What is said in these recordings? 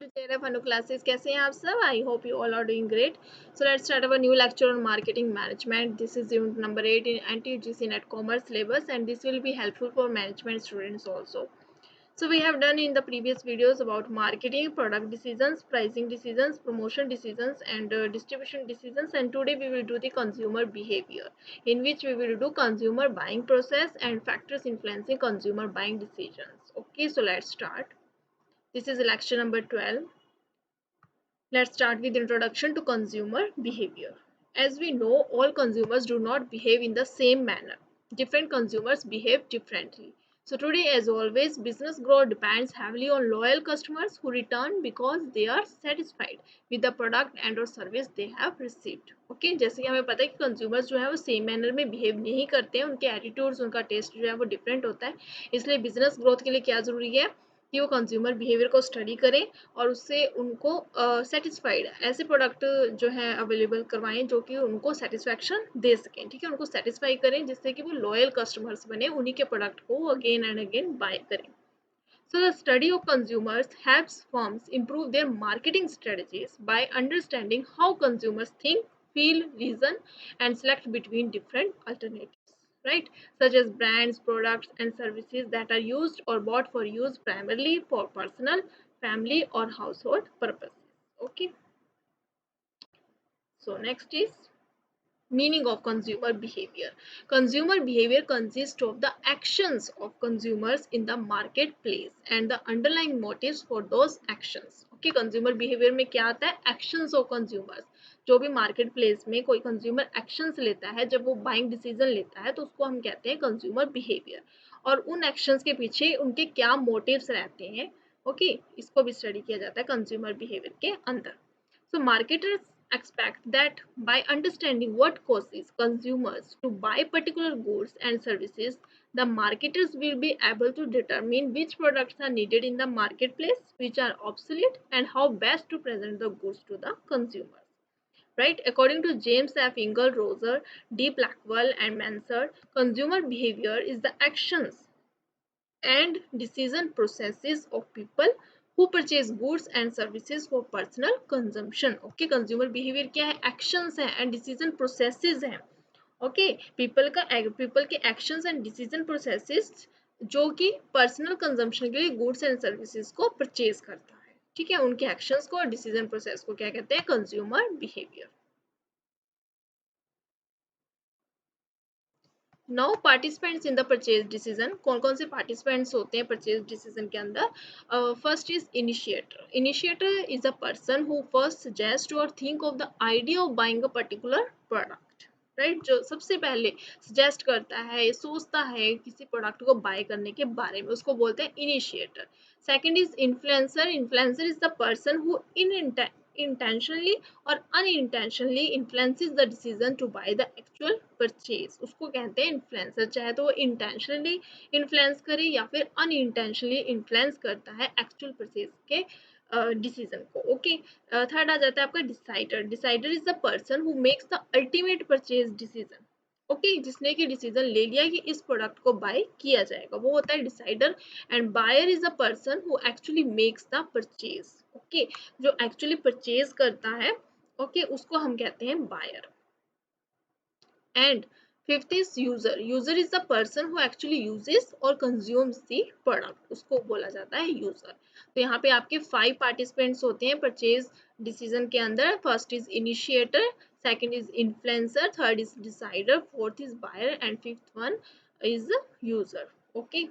To JRF Anu classes. कैसे हैं आप सब? I hope you all are doing great. So let's start our new lecture on marketing management. This is unit number 8 in NTUGC Net Commerce syllabus, and this will be helpful for management students also. So we have done in the previous videos about marketing, product decisions, pricing decisions, promotion decisions, and distribution decisions. And today we will do the consumer behavior, in which we will do consumer buying process and factors influencing consumer buying decisions. Okay, so let's start. This is lecture number 12. Let's start with introduction to consumer behavior. As we know, all consumers do not behave in the same manner. Different consumers behave differently. So today, as always, business growth depends heavily on loyal customers who return because they are satisfied with the product and or service they have received. Okay, जैसे कि हमें पता है कि consumers जो है वो same manner में बिहेव नहीं करते हैं, उनके एटीट्यूड्स, उनका टेस्ट जो है वो डिफरेंट होता है. इसलिए बिजनेस ग्रोथ के लिए क्या जरूरी है कि वो कंज्यूमर बिहेवियर को स्टडी करें और उससे उनको सेटिस्फाइड ऐसे प्रोडक्ट जो है अवेलेबल करवाएं जो कि उनको सेटिस्फैक्शन दे सकें. ठीक है, उनको सेटिस्फाई करें जिससे कि वो लॉयल कस्टमर्स बने, उन्हीं के प्रोडक्ट को अगेन एंड अगेन बाय करें. So the study of consumers helps firms improve their marketing strategies by understanding how consumers think, feel, reason, and select between different alternatives, right? Such as brands, products, and services that are used or bought for use primarily for personal, family, or household purposes. Okay. So next is meaning of consumer behavior. Consumer behavior consists of the actions of consumers in the marketplace and the underlying motives for those actions. Okay, consumer behavior में क्या आता है? Actions of consumers. जो भी market place में कोई consumer actions लेता है, जब वो बाइंग डिसीजन लेता है तो उसको हम कहते हैं कंज्यूमर बिहेवियर. और उन एक्शंस के पीछे उनके क्या मोटिव्स रहते हैं, ओके, इसको भी स्टडी किया जाता है कंज्यूमर बिहेवियर के अंदर. So marketers expect that by understanding what causes consumers to buy particular goods and services, the marketers will be able to determine which products are needed in the marketplace, which are obsolete, and how best to present the goods to the consumers. Right? According to James F. Ingle-Rosser, D. Blackwell, and Mansard, consumer behavior is the actions and decision processes of people who purchase goods and services for personal consumption. Okay, consumer behavior क्या है? Actions है and decision processes है. Okay, people के actions and decision processes जो कि personal consumption के लिए goods and services को purchase करता है. ठीक है, उनके actions को और decision process को क्या कहते हैं? Consumer behavior. Now participants in the purchase decision. कौन कौन से पार्टिसिपेंट्स होते हैं परचेज डिसीजन के अंदर? First is initiator. Initiator is a person who first suggest और think of the idea of buying a particular product. Right, जो सबसे पहले सजेस्ट करता है, सोचता है किसी प्रोडक्ट को बाय करने के बारे में, उसको बोलते हैं initiator. Second is influencer. Influencer is the person who intentionally or unintentionally influences the decision to buy the actual purchase. उसको कहते हैं इन्फ्लुएंसर. चाहे तो वो इंटेंशनली इन्फ्लुएंस करे या फिर अनइंटेंशनली इन्फ्लुएंस करता है एक्चुअल परचेज के डिसीजन को. ओके, थर्ड आ जाता है आपका decider. Decider is the person who makes the ultimate purchase decision. Okay, जिसने कि डिसीजन ले लिया कि इस प्रोडक्ट को बाय किया जाएगा, वो होता है decider. And buyer is a person who actually makes the purchase. Okay, जो एक्चुअली परचेज करता है, ओके, उसको हम कहते हैं buyer. And fifth is user. User is the person who actually uses और कंज्यूम्स द प्रोडक्ट, उसको बोला जाता है यूजर. तो यहाँ पे आपके 5 पार्टिसिपेंट्स होते हैं परचेज डिसीजन के अंदर. First is initiator, second is influencer, third is decider, fourth is buyer and fifth one is user. Okay,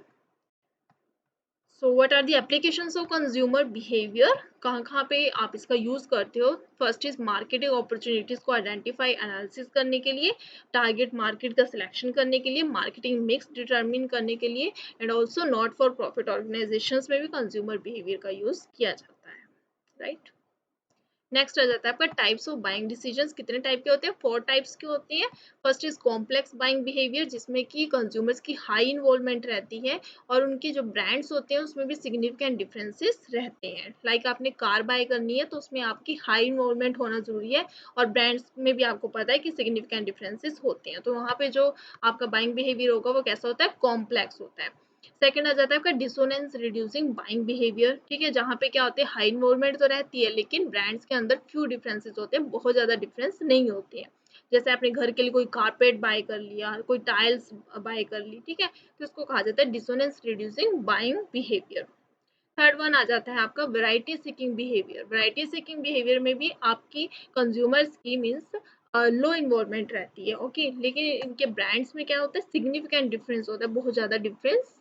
so what are the applications of consumer behaviour? कहाँ कहाँ पे आप इसका यूज करते हो? फर्स्ट इज मार्केटिंग अपॉर्चुनिटीज को identify analysis करने के लिए, टारगेट मार्केट का सिलेक्शन करने के लिए, मार्केटिंग मिक्स डिटरमिन करने के लिए, and also not for profit organisations में भी कंज्यूमर बिहेवियर का यूज किया जाता है. राइट, नेक्स्ट आ जाता है आपका टाइप्स ऑफ बाइंग डिसीजंस. कितने टाइप के होते हैं? 4 टाइप्स के होते हैं. First is complex buying behaviour, जिसमें कि कंज्यूमर्स की हाई इन्वॉल्वमेंट रहती है और उनके जो ब्रांड्स होते हैं उसमें भी सिग्निफिकेंट डिफरेंसेस रहते हैं. लाइक आपने कार बाय करनी है तो उसमें आपकी हाई इन्वॉल्वमेंट होना जरूरी है, और ब्रांड्स में भी आपको पता है कि सिग्निफिकेंट डिफरेंसेस होते हैं. तो वहाँ पे जो आपका बाइंग बिहेवियर होगा वो कैसा होता है? कॉम्प्लेक्स होता है. सेकंड आ जाता है आपका डिसोनेंस रिड्यूसिंग बाइंग बिहेवियर, ठीक है, जहाँ पे क्या होते हैं हाई इन्वॉल्वमेंट तो रहती है लेकिन ब्रांड्स के अंदर फ्यू डिफरेंसेस होते हैं, बहुत ज़्यादा डिफरेंस नहीं होते हैं। जैसे आपने घर के लिए कोई कारपेट बाय कर लिया, कोई टाइल्स बाय कर ली, ठीक है, तो इसको कहा जाता है dissonance reducing buying behaviour. Third one आ जाता है आपका variety seeking behaviour. Variety seeking behaviour में भी आपकी कंज्यूमर्स की मीन्स लो इन्वॉल्वमेंट रहती है, ओके, लेकिन इनके ब्रांड्स में क्या होता है सिग्निफिकेंट डिफरेंस होता है, बहुत ज़्यादा डिफरेंस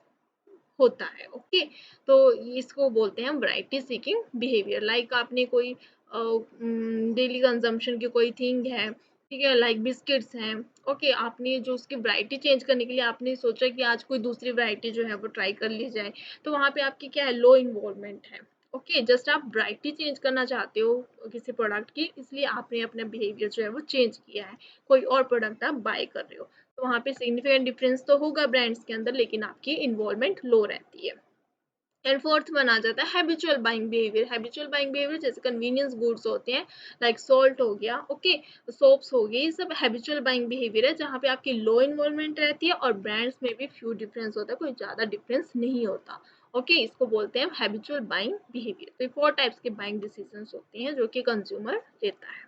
होता है, ओके। तो इसको बोलते हैं हम वैरायटी सीकिंग बिहेवियर। लाइक आपने कोई डेली कंजम्पशन की कोई थिंग है, ठीक है, लाइक बिस्किट्स हैं, ओके, आपने जो उसकी वैरायटी चेंज करने के लिए आपने सोचा कि आज कोई दूसरी वैरायटी जो है वो ट्राई कर ली जाए, तो वहाँ पे आपकी क्या है लो इन्वॉल्वमेंट है, ओके, जस्ट आप वैरायटी चेंज करना चाहते हो किसी प्रोडक्ट की, इसलिए आपने अपना बिहेवियर जो है वो चेंज किया है, कोई और प्रोडक्ट आप बाय कर रहे हो, तो वहाँ पे सिग्निफिकेंट डिफरेंस तो होगा ब्रांड्स के अंदर लेकिन आपकी इन्वॉल्वमेंट लो रहती है। एंड फोर्थ वन आ जाता है habitual buying behaviour. Habitual buying behaviour जैसे कन्वीनियंस गुड्स होते हैं, लाइक सॉल्ट हो गया, ओके, सोप्स हो गई, ये सब हैबिचुअल बाइंग बिहेवियर है जहाँ पे आपकी लो इन्वॉल्वमेंट रहती है और ब्रांड्स में भी फ्यू डिफरेंस होता है, कोई ज़्यादा डिफरेंस नहीं होता, ओके, इसको बोलते हैं हैबिचुअल बाइंग बिहेवियर। तो फोर टाइप्स के बाइंग डिसीजंस होते हैं जो कि कंज्यूमर लेता है।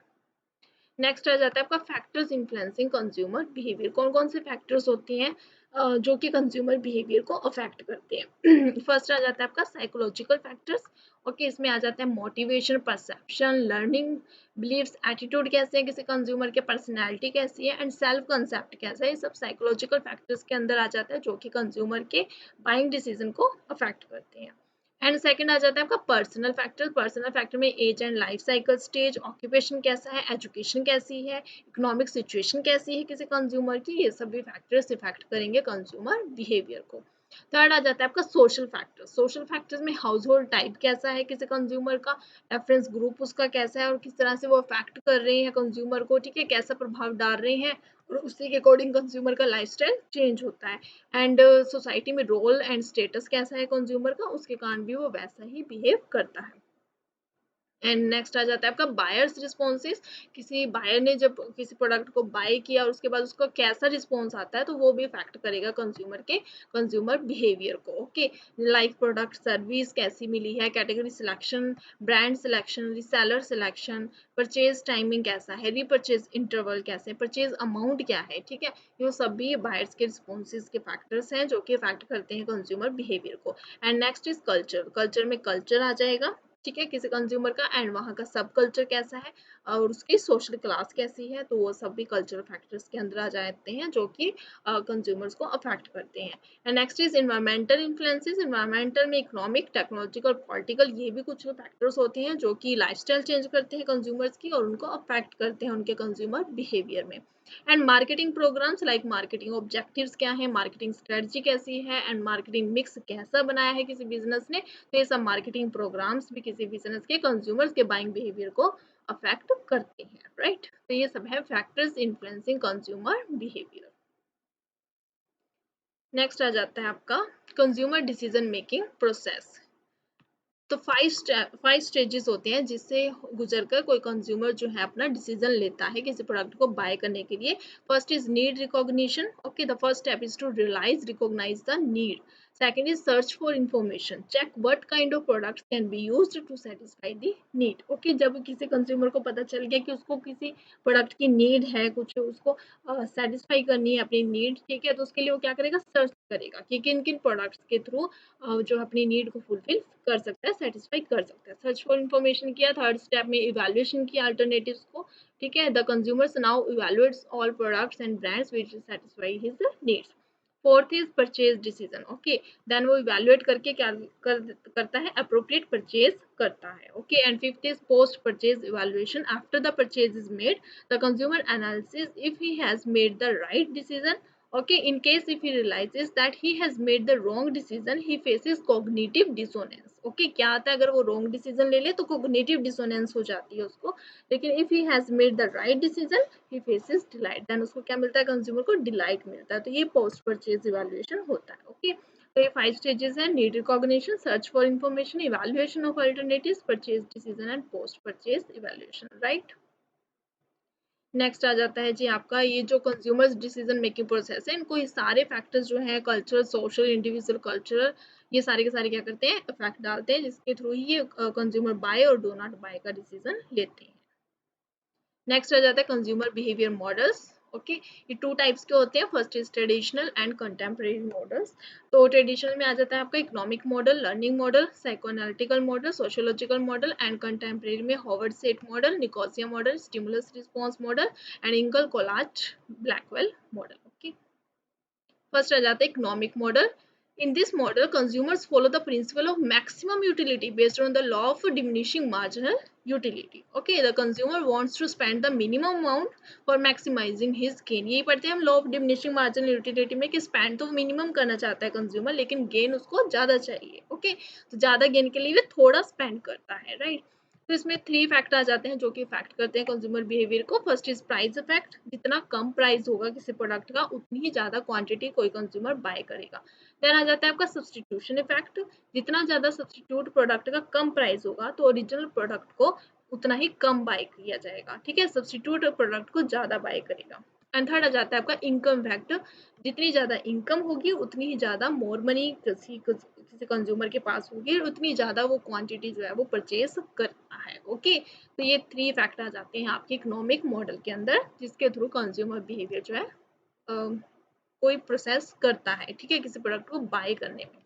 नेक्स्ट आ जाता है आपका फैक्टर्स इन्फ्लुएंसिंग कंज्यूमर बिहेवियर। कौन कौन से फैक्टर्स होते हैं जो कि कंज्यूमर बिहेवियर को अफेक्ट करते हैं। फर्स्ट आ जाता है आपका साइकोलॉजिकल फैक्टर्स, ओके, इसमें आ जाता है motivation, perception, learning, beliefs, attitude कैसे है किसी कंज्यूमर के, पर्सनैलिटी कैसी है एंड सेल्फ कंसेप्ट कैसा है, ये सब साइकोलॉजिकल फैक्टर्स के अंदर आ जाता है जो कि कंज्यूमर के बाइंग डिसीजन को अफेक्ट करते हैं। एंड सेकंड आ जाता है आपका पर्सनल फैक्टर। पर्सनल फैक्टर में age and life cycle stage, occupation कैसा है, एजुकेशन कैसी है, इकोनॉमिक सिचुएशन कैसी है किसी कंज्यूमर की, ये सभी फैक्टर्स इफेक्ट करेंगे कंज्यूमर बिहेवियर को। थर्ड आ जाता है आपका सोशल फैक्टर। सोशल फैक्टर्स में हाउस होल्ड टाइप कैसा है किसी कंज्यूमर का, रेफरेंस ग्रुप उसका कैसा है और किस तरह से वो अफेक्ट कर रहे हैं कंज्यूमर को, ठीक है, कैसा प्रभाव डाल रहे हैं, और उसी के अकॉर्डिंग कंज्यूमर का लाइफस्टाइल चेंज होता है। एंड सोसाइटी में रोल एंड स्टेटस कैसा है कंज्यूमर का, उसके कारण भी वो वैसा ही बिहेव करता है। एंड नेक्स्ट आ जाता है आपका बायर्स रिस्पॉन्सेज। किसी बायर ने जब किसी प्रोडक्ट को बाय किया और उसके बाद उसका कैसा रिस्पॉन्स आता है तो वो भी इफेक्ट करेगा कंज्यूमर के कंज्यूमर बिहेवियर को, ओके, लाइक प्रोडक्ट सर्विस कैसी मिली है, category selection, brand selection, reseller selection, purchase timing कैसा है, रीपरचेज इंटरवल कैसे, परचेज अमाउंट क्या है, ठीक है, ये सभी बायर्स के रिस्पॉन्सेज के फैक्टर्स हैं जो कि इफेक्ट करते हैं कंज्यूमर बिहेवियर को। And next is culture. Culture में कल्चर आ जाएगा, ठीक है, किसी कंज्यूमर का, एंड वहाँ का सब कल्चर कैसा है और उसकी सोशल क्लास कैसी है, तो वो सब भी कल्चरल फैक्टर्स के अंदर आ जाते हैं जो कि कंज्यूमर्स को अफेक्ट करते हैं। And next is environmental influences. Environmental में इकोनॉमिक, टेक्नोलॉजिकल, पॉलिटिकल, ये भी कुछ फैक्टर्स होते हैं जो कि लाइफस्टाइल चेंज करते हैं कंज्यूमर्स की और उनको अफेक्ट करते हैं उनके कंज्यूमर बिहेवियर में। And marketing programmes, like marketing objectives क्या है, मार्केटिंग स्ट्रेटजी कैसी है एंड मार्केटिंग मिक्स कैसा बनाया है किसी बिजनेस ने, तो ये सब मार्केटिंग प्रोग्राम्स भी किसी बिजनेस के कंज्यूमर्स के बाइंग बिहेवियर को अफेक्ट करते हैं, राइट। तो ये सब है factors influencing consumer behaviour. Next आ जाता है आपका कंज्यूमर डिसीजन मेकिंग प्रोसेस। तो फाइव स्टेजेस होते हैं जिससे गुजर कर कोई कंज्यूमर जो है अपना डिसीजन लेता है किसी प्रोडक्ट को बाय करने के लिए। First is need recognition, okay, the first step is to realise recognise the need. Second is search for information, check what kind of products can be used to satisfy the need, okay, जब किसी consumer को पता चल गया कि उसको किसी product की नीड है, कुछ उसको सेटिस्फाई करनी है अपनी नीड, ठीक है, तो उसके लिए वो क्या करेगा, सर्च करेगा कि किन किन प्रोडक्ट्स के थ्रू जो अपनी नीड को फुलफिल कर सकता है, सेटिस्फाई कर सकता है। सर्च फॉर इन्फॉर्मेशन किया, थर्ड स्टेप में इवैल्यूएशन किया अल्टरनेटिव्स को, ठीक है, the consumers now evaluates all products and brands which satisfy his needs. Fourth is purchase decision, okay, then वो इवैल्यूएट करके क्या करता है, अप्रोप्रिएट परचेज करता है, okay. And fifth is post purchase evaluation, after the purchase is made the consumer analysis if he has made the right decision, okay, in case if he realizes that he has made the wrong decision he faces cognitive dissonance, okay, क्या आता है अगर वो wrong decision ले ले तो cognitive dissonance हो जाती है उसको, लेकिन if he has made the right decision he faces delight, then उसको क्या मिलता है, कंज्यूमर को डिलाइट मिलता है, तो ये पोस्ट परचेज इवैल्यूएशन होता है, ओके। तो ये फाइव स्टेजेस है, need recognition, search for information, evaluation of alternatives, purchase decision and post purchase evaluation, right. Next आ जाता है जी आपका ये जो कंज्यूमर्स डिसीजन मेकिंग प्रोसेस है, इनको ये सारे फैक्टर्स जो हैं कल्चरल, सोशल, इंडिविजुअल, कल्चरल, ये सारे के सारे क्या करते हैं इफेक्ट डालते हैं, जिसके थ्रू ही ये कंज्यूमर बाय और डू नॉट बाय का डिसीजन लेते हैं। नेक्स्ट आ जाता है कंज्यूमर बिहेवियर मॉडल्स। ओके, ये टू टाइप्स के होते हैं, first is traditional and contemporary models. तो ट्रेडिशनल में आ जाता है आपका economic model, learning model, psychoanalytical model, sociological model, and contemporary में Howard Sheth model, Nicosia model, stimulus response model, and Engel Kollat Blackwell model. Okay, first आ जाता है economic model. In this model, consumers follow the principle of maximum utility based on the law of diminishing marginal utility. Okay, the consumer wants to spend the minimum amount for maximizing his gain. यही पढ़ते हैं हम law of diminishing marginal utility में कि spend तो minimum करना चाहता है consumer, लेकिन gain उसको ज़्यादा चाहिए. Okay, तो ज़्यादा gain के लिए भी थोड़ा spend करता है, right? तो इसमें 3 फैक्ट आ जाते हैं जो कि इफेक्ट करते हैं कंज्यूमर बिहेवियर को। फर्स्ट इज प्राइस इफेक्ट, जितना कम प्राइस होगा किसी प्रोडक्ट का उतनी ही ज्यादा क्वांटिटी कोई कंज्यूमर बाय करेगा। देन आ जाता है आपका सब्सटीट्यूशन इफेक्ट, जितना ज्यादा सब्सटीट्यूट प्रोडक्ट का कम प्राइस होगा तो ओरिजिनल प्रोडक्ट को उतना ही कम बाय किया जाएगा, ठीक है, सब्सटीट्यूट प्रोडक्ट को ज्यादा बाय करेगा। एंड थर्ड आ जाता है आपका इनकम इफेक्ट, जितनी ज्यादा इनकम होगी उतनी ही ज्यादा मोर मनी किसी कंज्यूमर के पास होगी, उतनी ज्यादा वो क्वांटिटी जो है वो परचेज करता है। ओके, तो ये 3 फैक्टर आ जाते हैं आपके इकोनॉमिक मॉडल के अंदर, जिसके थ्रू कंज्यूमर बिहेवियर जो है कोई प्रोसेस करता है, ठीक है, किसी प्रोडक्ट को बाय करने में।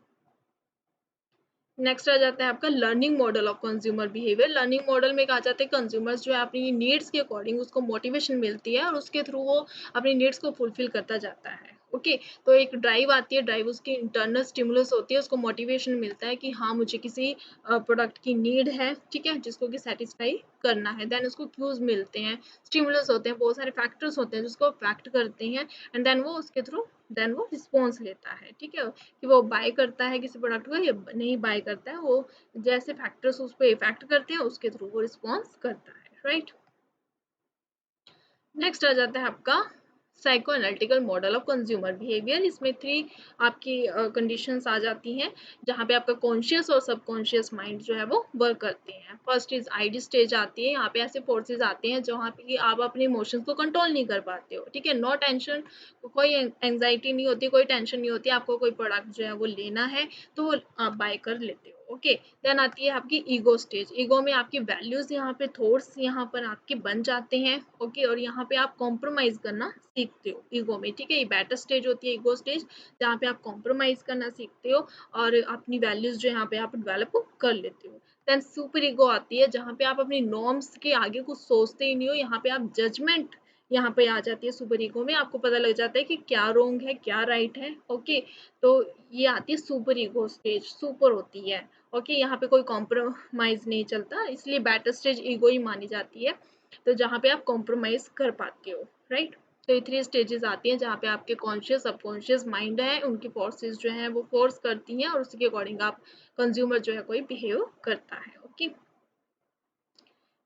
नेक्स्ट आ जाता है आपका learning model of consumer behaviour. Learning model में कहा जाता है कंज्यूमर्स जो है अपनी नीड्स के अकॉर्डिंग उसको मोटिवेशन मिलती है और उसके थ्रू वो अपनी नीड्स को फुलफिल करता जाता है। ओके, तो एक ड्राइव आती है, ड्राइव उसकी इंटरनल स्टिमुलस होती है, उसको मोटिवेशन मिलता है कि हाँ मुझे किसी प्रोडक्ट की नीड है, ठीक है, जिसको कि सेटिस्फाई करना है। देन उसको क्यूज मिलते हैं, स्टिमुलस होते हैं, बहुत सारे फैक्टर्स होते हैं जिसको अफेक्ट करते हैं, एंड देन वो उसके थ्रू देन वो रिस्पॉन्स लेता है, ठीक है, कि वो बाय करता है किसी प्रोडक्ट को या नहीं बाय करता है, वो जैसे फैक्टर्स उस पर इफेक्ट करते हैं उसके थ्रू वो रिस्पॉन्स करता है, राइट। नेक्स्ट आ जाता है आपका psycho analytical model of consumer behaviour. इसमें 3 आपकी कंडीशंस आ जाती हैं जहाँ पे आपका कॉन्शियस और सबकॉन्शियस माइंड जो है वो वर्क करते हैं। फर्स्ट इज आईडी स्टेज आती है, यहाँ पे ऐसे फोर्सेस आते हैं जहाँ पे कि आप अपने इमोशंस को कंट्रोल नहीं कर पाते हो, ठीक है, नो टेंशन, कोई एंजाइटी नहीं होती, कोई टेंशन नहीं होती, आपको कोई प्रोडक्ट जो है वो लेना है तो वो आप बाय कर लेते हो। ओके, देन आती है आपकी ईगो स्टेज। ईगो में आपकी वैल्यूज यहाँ पे थॉट्स यहाँ पर आपके बन जाते हैं। ओके, और यहाँ पे आप कॉम्प्रोमाइज करना सीखते हो ईगो में, ठीक है, ये बेटर स्टेज होती है ईगो स्टेज, जहाँ पे आप कॉम्प्रोमाइज करना सीखते हो और अपनी वैल्यूज जो यहाँ पे आप डेवलप कर लेते हो। देन सुपर ईगो आती है जहाँ पे आप अपनी नॉर्म्स के आगे कुछ सोचते ही नहीं हो, यहाँ पे आप जजमेंट यहाँ पे आ जाती है। सुपर ईगो में आपको पता लग जाता है कि क्या रोंग है क्या राइट है। ओके, तो ये आती है सुपर ईगो स्टेज, सुपर होती है। ओके, यहाँ पे कोई कॉम्प्रोमाइज नहीं चलता, इसलिए बेटर स्टेज ईगो ही मानी जाती है, तो जहाँ पे आप कॉम्प्रोमाइज कर पाते हो, राइट। तो ये 3 स्टेजेस आती हैं जहाँ पे आपके कॉन्शियस सबकॉन्शियस माइंड है, उनकी फोर्सेस जो हैं वो फोर्स करती हैं और उसी के अकॉर्डिंग आप कंज्यूमर जो है कोई बिहेव करता है। ओके,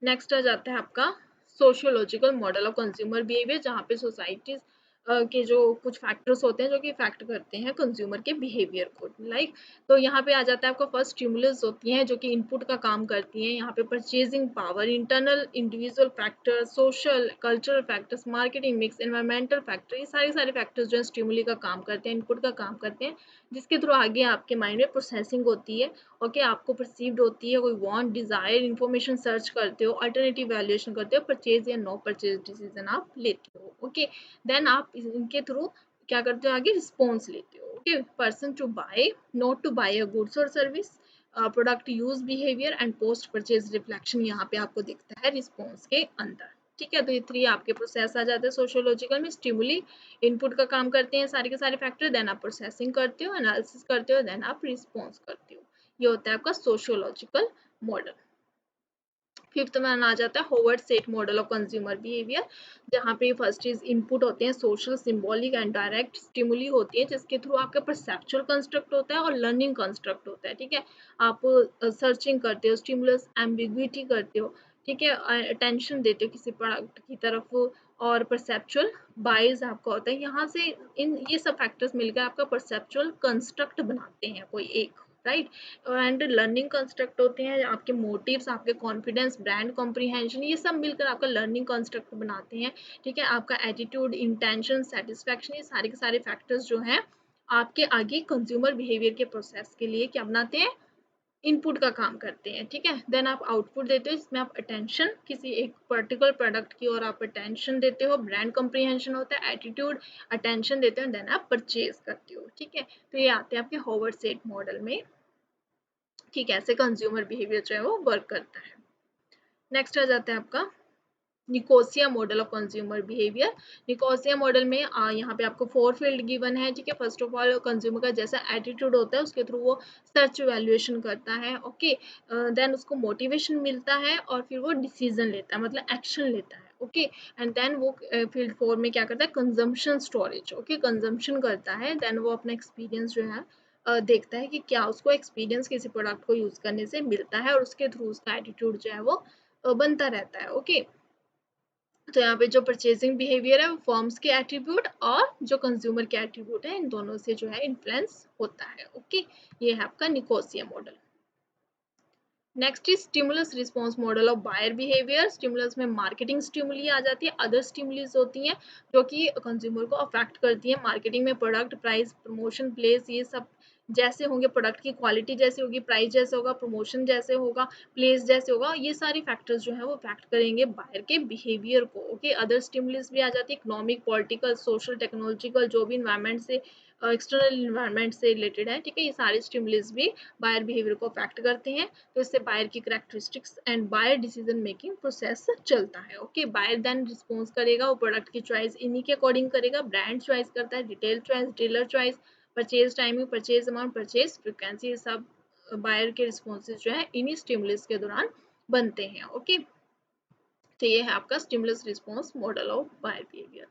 नेक्स्ट आ जाता है आपका sociological model of consumer behaviour, जहाँ पे सोसाइटीज के जो कुछ फैक्टर्स होते हैं जो कि इफेक्ट करते हैं कंज्यूमर के बिहेवियर को, लाइक तो यहाँ पे आ जाता है आपका फर्स्ट स्टिमुलस होती हैं जो कि इनपुट का काम करती हैं, यहाँ पे purchasing power, internal individual factor, social cultural factors, marketing mix, environmental factor, ये सारे सारे फैक्टर्स जो है स्टिमुली का काम करते हैं, इनपुट का काम करते हैं, जिसके थ्रू आगे आपके माइंड में प्रोसेसिंग होती है। ओके, आपको परसीव्ड होती है, कोई वांट डिजायर इंफॉर्मेशन सर्च करते हो, अल्टरनेटिव वैल्यूएशन करते हो, परचेज या नो परचेज डिसीजन आप लेते हो। ओके, देन आप इनके थ्रू क्या करते हो, आगे रिस्पॉन्स लेते हो। Okay, person to buy, not to buy a goods और service, product use behaviour and post purchase reflection यहाँ पे आपको दिखता है रिस्पॉन्स के अंदर, ठीक है। तो ये 3 आपके प्रोसेस आ जाते हैं सोशियोलॉजिकल में। स्टिमुली इनपुट का काम करते हैं सारे के सारे फैक्टर, देन आप प्रोसेसिंग करते हो, एनालिसिस करते हो, देन आप रिस्पॉन्स करते हो। ये होता है आपका सोशियोलॉजिकल मॉडल। फिफ्थ में आ जाता है hovered set model of consumer behaviour, जहाँ पे फर्स्ट चीज इनपुट होते हैं social, symbolic and direct stimuli होती है, जिसके थ्रू आपका परसेप्चुअल कंस्ट्रक्ट होता है और लर्निंग कंस्ट्रक्ट होता है, ठीक है। आप सर्चिंग करते हो, स्टिमुलस एम्बिग्विटी करते हो, ठीक है, अटेंशन देते हो किसी प्रोडक्ट की तरफ, और परसेप्चुअल बाइज आपका होता है। यहाँ से इन ये सब फैक्टर्स मिलकर आपका परसेप्चुअल कंस्ट्रक्ट बनाते हैं कोई एक राइट। एंड लर्निंग कंस्ट्रक्ट होते हैं आपके मोटिव्स, आपके कॉन्फिडेंस, ब्रांड कॉम्प्रीहेंशन, ये सब मिलकर आपका लर्निंग कंस्ट्रक्ट बनाते हैं। ठीक है, आपका एटीट्यूड, इंटेंशन, सेटिस्फैक्शन, ये सारे के सारे फैक्टर्स जो हैं आपके आगे कंज्यूमर बिहेवियर के प्रोसेस के लिए क्या बनाते हैं, इनपुट का काम करते हैं। ठीक है, देन आप आउटपुट देते हो, इसमें आप अटेंशन, किसी एक पर्टिकुलर प्रोडक्ट की ओर आप अटेंशन देते हो, ब्रांड कॉम्प्रीहेंशन होता है, एटीट्यूड, अटेंशन देते हो, देन आप परचेज करते हो। ठीक है, तो ये आते हैं आपके होवर्ड सेट मॉडल में कि कैसे कंज्यूमर बिहेवियर जो है वो वर्क करता है। नेक्स्ट आ जाता है आपका Nicosia model of consumer behaviour. Nicosia model में यहाँ पे आपको 4 फील्ड गिवन है। ठीक है, फर्स्ट ऑफ ऑल कंज्यूमर का जैसा एटीट्यूड होता है उसके थ्रू वो सर्च वैल्यूएशन करता है। ओके, देन उसको मोटिवेशन मिलता है और फिर वो डिसीजन लेता है, मतलब एक्शन लेता है। ओके, एंड देन वो फील्ड 4 में क्या करता है, कंजम्पशन स्टोरेज। ओके, कंजम्पशन करता है, देन वो अपना एक्सपीरियंस जो है देखता है कि क्या उसको एक्सपीरियंस किसी प्रोडक्ट को यूज करने से मिलता है और उसके थ्रू उसका एटीट्यूड जो है वो बनता रहता है। ओके, तो यहाँ पे जो परचेजिंग बिहेवियर है वो फर्म्स के एट्रीब्यूट और जो कंज्यूमर के एट्रीब्यूट है इन दोनों से जो है इन्फ्लुएंस होता है। ओके, ये है आपका Nicosia model. Next is stimulus response model of buyer behaviour. स्टिमुलस में मार्केटिंग स्टिमुली आ जाती है, अदर स्टिमुलीज होती हैं जो कि कंज्यूमर को अफेक्ट करती है। मार्केटिंग में प्रोडक्ट, प्राइस, प्रमोशन, प्लेस, ये सब जैसे होंगे, प्रोडक्ट की क्वालिटी जैसी होगी, प्राइस जैसे होगा, प्रमोशन जैसे होगा, प्लेस जैसे होगा, ये सारे फैक्टर्स जो है वो अफेक्ट करेंगे बायर के बिहेवियर को। ओके, अदर स्टिमुलीज भी आ जाती है, इकोनॉमिक, पॉलिटिकल, सोशल, टेक्नोलॉजिकल, जो भी इन्वायरमेंट से एक्सटर्नल इन्वायरमेंट से रिलेटेड है। ठीक है, ये सारे स्टिमुलीज भी बायर बिहेवियर को अफेक्ट करते हैं। तो इससे बायर की characteristics and buyer decision making process चलता है। ओके, बायर देन रिस्पॉन्स करेगा, वो प्रोडक्ट की चॉइस इन्हीं के अकॉर्डिंग करेगा, ब्रांड चॉइस करता है, detail choice, dealer choice, purchase timing, purchase amount, purchase frequency, ये सब बायर के रिस्पॉन्सेज जो है इन्हीं स्टिमुलस के दौरान बनते हैं। ओके, तो ये है आपका stimulus response model of buyer behaviour.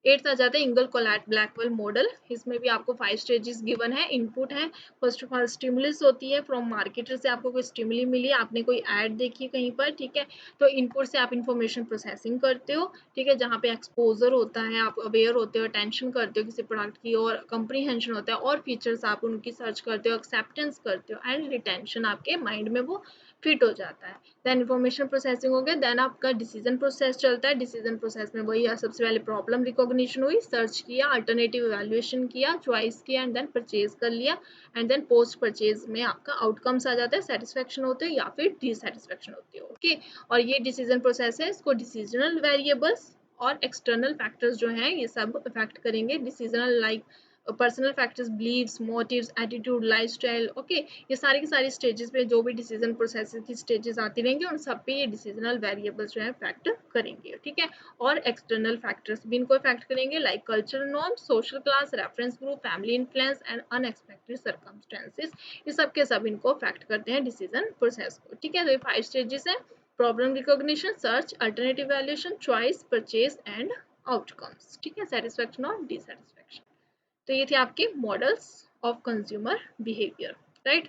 8th आ जाता है इंगल कोलैट ब्लैकवेल मॉडल। इसमें भी आपको 5 स्टेजेस गिवन है, इनपुट है। फर्स्ट ऑफ ऑल स्टिमुलस होती है, फ्रॉम मार्केटर से आपको कोई स्टिमुली मिली, आपने कोई ऐड देखी कहीं पर। ठीक है, तो इनपुट से आप इंफॉर्मेशन प्रोसेसिंग करते हो। ठीक है, जहाँ पे एक्सपोजर होता है, आप अवेयर होते हो, अटेंशन करते हो किसी प्रोडक्ट की, और कंप्रीहेंशन होता है, और फीचर्स आप उनकी सर्च करते हो, एक्सेप्टेंस करते हो, एंड रिटेंशन, आपके माइंड में वो फिट हो जाता है। देन इन्फॉर्मेशन प्रोसेसिंग हो गया, देन आपका डिसीजन प्रोसेस चलता है। डिसीजन प्रोसेस में वही सबसे पहले प्रॉब्लम रिकॉग्निशन हुई, सर्च किया, अल्टरनेटिव इवैल्यूएशन किया, चॉइस किया, एंड देन परचेज कर लिया। एंड देन पोस्ट परचेज में आपका आउटकम्स आ जाता है, सेटिस्फेक्शन होते हैं या फिर डिससेटिस्फेक्शन होती है। ओके, और ये डिसीजन प्रोसेस है, इसको डिसीजनल वेरिएबल्स और एक्सटर्नल फैक्टर्स जो हैं ये सब इफेक्ट करेंगे। Decisional like personal factors, beliefs, motives, attitude, lifestyle. Okay, ये सारी की सारी स्टेजेस पे जो भी डिसीजन प्रोसेस की स्टेजेस आती रहेंगी उन सब पे ये डिसीजनल वेरिएबल्स जो है इफेक्ट करेंगे। ठीक है, और एक्सटर्नल फैक्टर्स भी इनको इफेक्ट करेंगे, like cultural norms, social class, reference group, family influence and unexpected circumstances, ये सब के सब इनको इफेक्ट करते हैं डिसीजन प्रोसेस को। ठीक है, तो ये 5 स्टेजेस है, problem recognition, search, alternative valuation, choice, purchase and outcomes. ठीक है, सेटिस्फेक्शन और डिससेटिस्फेक्शन। तो ये थे आपके models of consumer behaviour, right.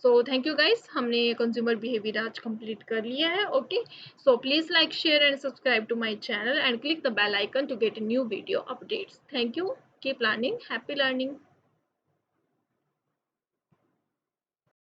So thank you guys, हमने कंज्यूमर बिहेवियर आज कंप्लीट कर लिया है। Okay, so please like, share and subscribe to my channel and click the bell icon to get new video updates. Thank you, keep learning, happy learning.